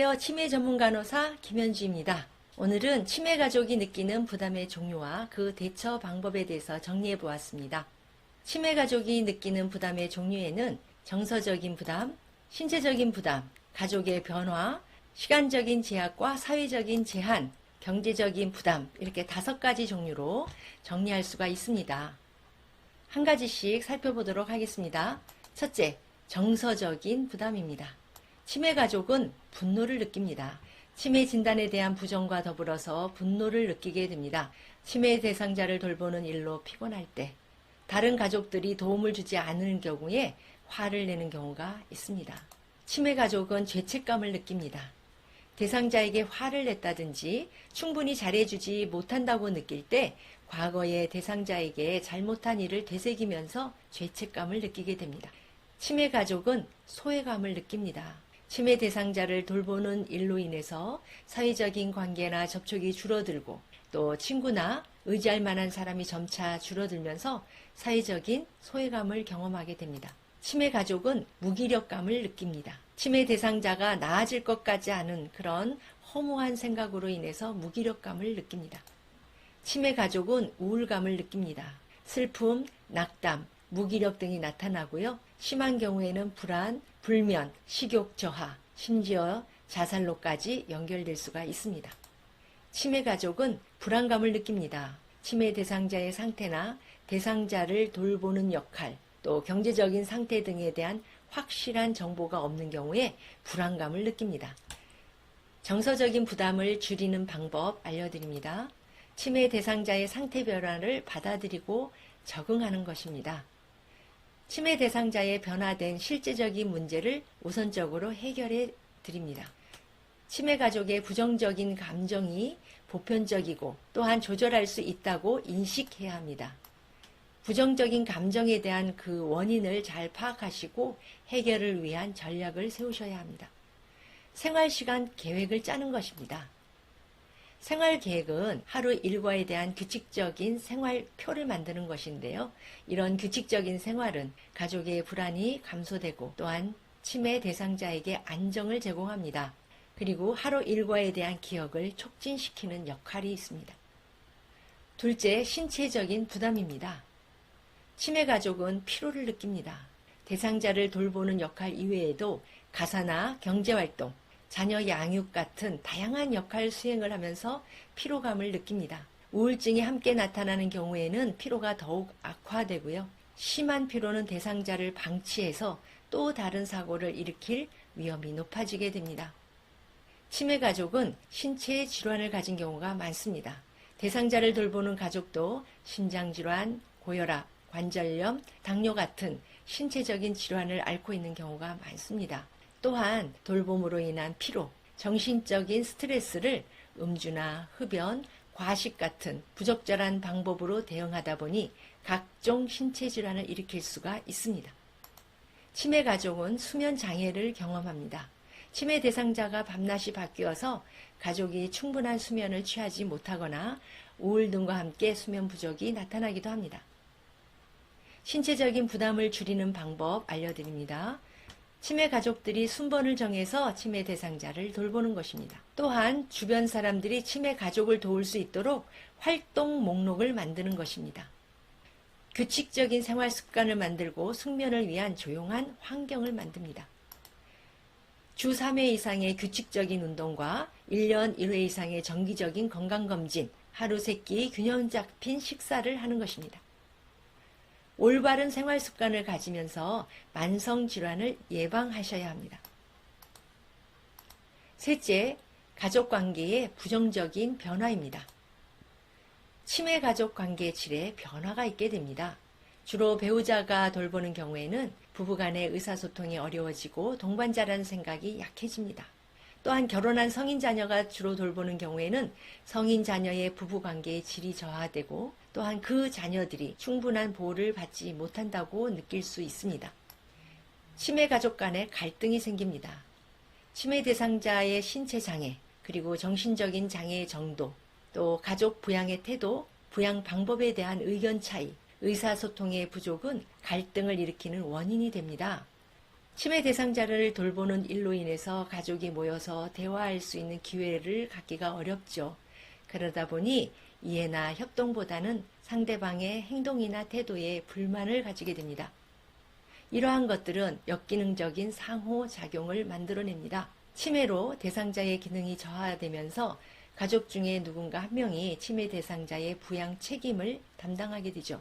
안녕하세요. 치매 전문 간호사 김현주입니다. 오늘은 치매 가족이 느끼는 부담의 종류와 그 대처 방법에 대해서 정리해 보았습니다. 치매 가족이 느끼는 부담의 종류에는 정서적인 부담, 신체적인 부담, 가족의 변화, 시간적인 제약과 사회적인 제한, 경제적인 부담, 이렇게 5가지 종류로 정리할 수가 있습니다. 한 가지씩 살펴보도록 하겠습니다. 첫째, 정서적인 부담입니다. 치매 가족은 분노를 느낍니다. 치매 진단에 대한 부정과 더불어서 분노를 느끼게 됩니다. 치매 대상자를 돌보는 일로 피곤할 때, 다른 가족들이 도움을 주지 않는 경우에 화를 내는 경우가 있습니다. 치매 가족은 죄책감을 느낍니다. 대상자에게 화를 냈다든지 충분히 잘해주지 못한다고 느낄 때 과거의 대상자에게 잘못한 일을 되새기면서 죄책감을 느끼게 됩니다. 치매 가족은 소외감을 느낍니다. 치매 대상자를 돌보는 일로 인해서 사회적인 관계나 접촉이 줄어들고 또 친구나 의지할 만한 사람이 점차 줄어들면서 사회적인 소외감을 경험하게 됩니다. 치매 가족은 무기력감을 느낍니다. 치매 대상자가 나아질 것 같지 않은 그런 허무한 생각으로 인해서 무기력감을 느낍니다. 치매 가족은 우울감을 느낍니다. 슬픔, 낙담, 무기력 등이 나타나고요. 심한 경우에는 불안, 불면, 식욕 저하, 심지어 자살로까지 연결될 수가 있습니다. 치매 가족은 불안감을 느낍니다. 치매 대상자의 상태나 대상자를 돌보는 역할, 또 경제적인 상태 등에 대한 확실한 정보가 없는 경우에 불안감을 느낍니다. 정서적인 부담을 줄이는 방법 알려드립니다. 치매 대상자의 상태 변화를 받아들이고 적응하는 것입니다. 치매 대상자의 변화된 실제적인 문제를 우선적으로 해결해 드립니다. 치매 가족의 부정적인 감정이 보편적이고 또한 조절할 수 있다고 인식해야 합니다. 부정적인 감정에 대한 그 원인을 잘 파악하시고 해결을 위한 전략을 세우셔야 합니다. 생활시간 계획을 짜는 것입니다. 생활계획은 하루 일과에 대한 규칙적인 생활표를 만드는 것인데요. 이런 규칙적인 생활은 가족의 불안이 감소되고 또한 치매 대상자에게 안정을 제공합니다. 그리고 하루 일과에 대한 기억을 촉진시키는 역할이 있습니다. 둘째, 신체적인 부담입니다. 치매 가족은 피로를 느낍니다. 대상자를 돌보는 역할 이외에도 가사나 경제활동, 자녀 양육 같은 다양한 역할 수행을 하면서 피로감을 느낍니다. 우울증이 함께 나타나는 경우에는 피로가 더욱 악화되고요. 심한 피로는 대상자를 방치해서 또 다른 사고를 일으킬 위험이 높아지게 됩니다. 치매 가족은 신체 질환을 가진 경우가 많습니다. 대상자를 돌보는 가족도 심장질환, 고혈압, 관절염, 당뇨 같은 신체적인 질환을 앓고 있는 경우가 많습니다. 또한 돌봄으로 인한 피로, 정신적인 스트레스를 음주나 흡연, 과식 같은 부적절한 방법으로 대응하다 보니 각종 신체 질환을 일으킬 수가 있습니다. 치매 가족은 수면 장애를 경험합니다. 치매 대상자가 밤낮이 바뀌어서 가족이 충분한 수면을 취하지 못하거나 우울 등과 함께 수면 부족이 나타나기도 합니다. 신체적인 부담을 줄이는 방법 알려드립니다. 치매 가족들이 순번을 정해서 치매 대상자를 돌보는 것입니다. 또한 주변 사람들이 치매 가족을 도울 수 있도록 활동 목록을 만드는 것입니다. 규칙적인 생활 습관을 만들고 숙면을 위한 조용한 환경을 만듭니다. 주 3회 이상의 규칙적인 운동과 1년 1회 이상의 정기적인 건강검진, 하루 3끼 균형 잡힌 식사를 하는 것입니다. 올바른 생활 습관을 가지면서 만성질환을 예방하셔야 합니다. 셋째, 가족관계의 부정적인 변화입니다. 치매 가족 관계의 질에 변화가 있게 됩니다. 주로 배우자가 돌보는 경우에는 부부간의 의사소통이 어려워지고 동반자라는 생각이 약해집니다. 또한 결혼한 성인 자녀가 주로 돌보는 경우에는 성인 자녀의 부부관계의 질이 저하되고 또한 그 자녀들이 충분한 보호를 받지 못한다고 느낄 수 있습니다. 치매 가족 간에 갈등이 생깁니다. 치매 대상자의 신체 장애, 그리고 정신적인 장애의 정도, 또 가족 부양의 태도, 부양 방법에 대한 의견 차이, 의사소통의 부족은 갈등을 일으키는 원인이 됩니다. 치매 대상자를 돌보는 일로 인해서 가족이 모여서 대화할 수 있는 기회를 갖기가 어렵죠. 그러다 보니 이해나 협동보다는 상대방의 행동이나 태도에 불만을 가지게 됩니다. 이러한 것들은 역기능적인 상호작용을 만들어냅니다. 치매로 대상자의 기능이 저하되면서 가족 중에 누군가 한 명이 치매 대상자의 부양 책임을 담당하게 되죠.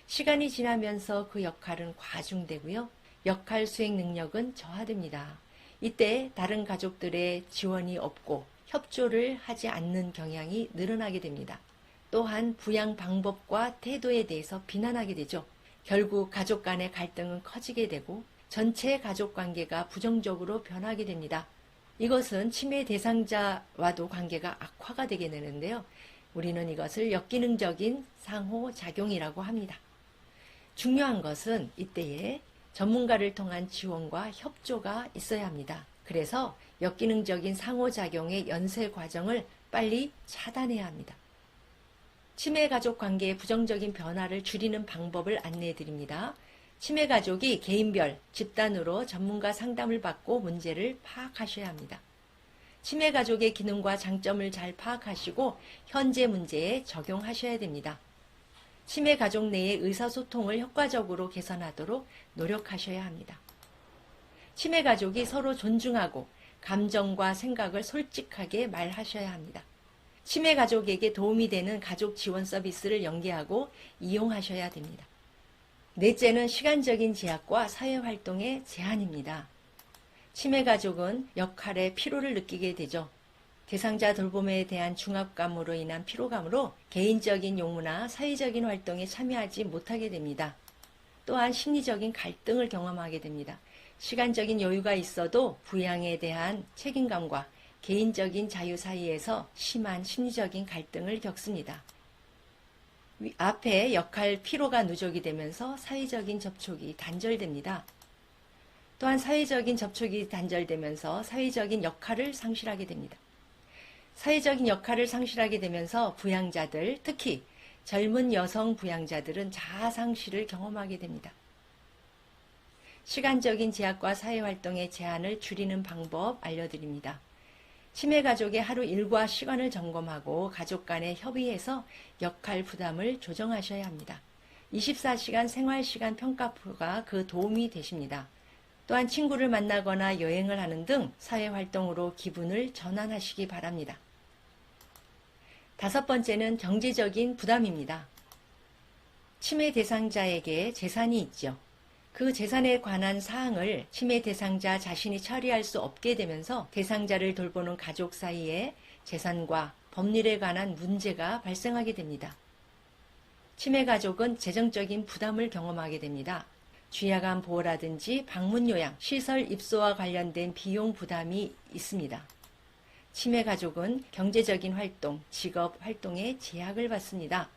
시간이 지나면서 그 역할은 과중되고요. 역할 수행 능력은 저하됩니다. 이때 다른 가족들의 지원이 없고 협조를 하지 않는 경향이 늘어나게 됩니다. 또한 부양 방법과 태도에 대해서 비난하게 되죠. 결국 가족 간의 갈등은 커지게 되고 전체 가족 관계가 부정적으로 변하게 됩니다. 이것은 치매 대상자와도 관계가 악화가 되게 되는데요. 우리는 이것을 역기능적인 상호작용이라고 합니다. 중요한 것은 이때에 전문가를 통한 지원과 협조가 있어야 합니다. 그래서 역기능적인 상호작용의 연쇄 과정을 빨리 차단해야 합니다. 치매 가족 관계의 부정적인 변화를 줄이는 방법을 안내해 드립니다. 치매 가족이 개인별, 집단으로 전문가 상담을 받고 문제를 파악하셔야 합니다. 치매 가족의 기능과 장점을 잘 파악하시고 현재 문제에 적용하셔야 됩니다. 치매 가족 내의 의사소통을 효과적으로 개선하도록 노력하셔야 합니다. 치매 가족이 서로 존중하고 감정과 생각을 솔직하게 말하셔야 합니다. 치매 가족에게 도움이 되는 가족 지원 서비스를 연계하고 이용하셔야 됩니다. 넷째는 시간적인 제약과 사회활동의 제한입니다. 치매 가족은 역할의 피로를 느끼게 되죠. 대상자 돌봄에 대한 중압감으로 인한 피로감으로 개인적인 용무나 사회적인 활동에 참여하지 못하게 됩니다. 또한 심리적인 갈등을 경험하게 됩니다. 시간적인 여유가 있어도 부양에 대한 책임감과 개인적인 자유 사이에서 심한 심리적인 갈등을 겪습니다. 앞에 역할 피로가 누적이 되면서 사회적인 접촉이 단절됩니다. 또한 사회적인 접촉이 단절되면서 사회적인 역할을 상실하게 됩니다. 사회적인 역할을 상실하게 되면서 부양자들, 특히 젊은 여성 부양자들은 자아 상실을 경험하게 됩니다. 시간적인 제약과 사회활동의 제한을 줄이는 방법 알려드립니다. 치매 가족의 하루 일과 시간을 점검하고 가족 간에 협의해서 역할 부담을 조정하셔야 합니다. 24시간 생활시간 평가표가 그 도움이 되십니다. 또한 친구를 만나거나 여행을 하는 등 사회활동으로 기분을 전환하시기 바랍니다. 다섯 번째는 경제적인 부담입니다. 치매 대상자에게 재산이 있죠. 그 재산에 관한 사항을 치매 대상자 자신이 처리할 수 없게 되면서 대상자를 돌보는 가족 사이에 재산과 법률에 관한 문제가 발생하게 됩니다. 치매 가족은 재정적인 부담을 경험하게 됩니다. 주야간 보호라든지 방문 요양, 시설 입소와 관련된 비용 부담이 있습니다. 치매 가족은 경제적인 활동, 직업 활동에 제약을 받습니다.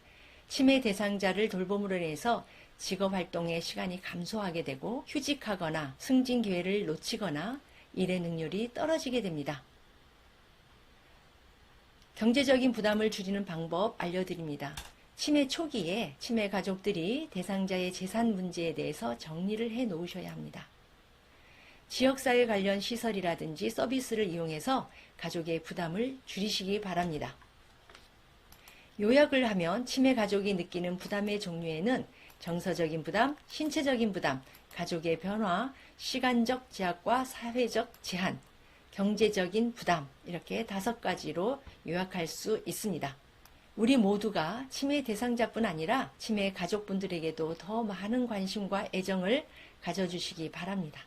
치매 대상자를 돌봄으로 인해서 직업 활동의 시간이 감소하게 되고 휴직하거나 승진 기회를 놓치거나 일의 능률이 떨어지게 됩니다. 경제적인 부담을 줄이는 방법 알려드립니다. 치매 초기에 치매 가족들이 대상자의 재산 문제에 대해서 정리를 해 놓으셔야 합니다. 지역사회 관련 시설이라든지 서비스를 이용해서 가족의 부담을 줄이시기 바랍니다. 요약을 하면 치매 가족이 느끼는 부담의 종류에는 정서적인 부담, 신체적인 부담, 가족의 변화, 시간적 제약과 사회적 제한, 경제적인 부담 이렇게 5가지로 요약할 수 있습니다. 우리 모두가 치매 대상자뿐 아니라 치매 가족분들에게도 더 많은 관심과 애정을 가져주시기 바랍니다.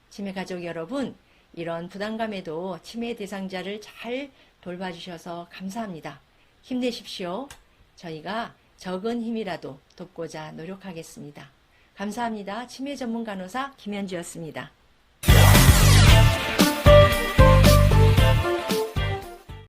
치매 가족 여러분, 이런 부담감에도 치매 대상자를 잘 돌봐주셔서 감사합니다. 힘내십시오. 저희가 적은 힘이라도 돕고자 노력하겠습니다. 감사합니다. 치매 전문 간호사 김현주였습니다.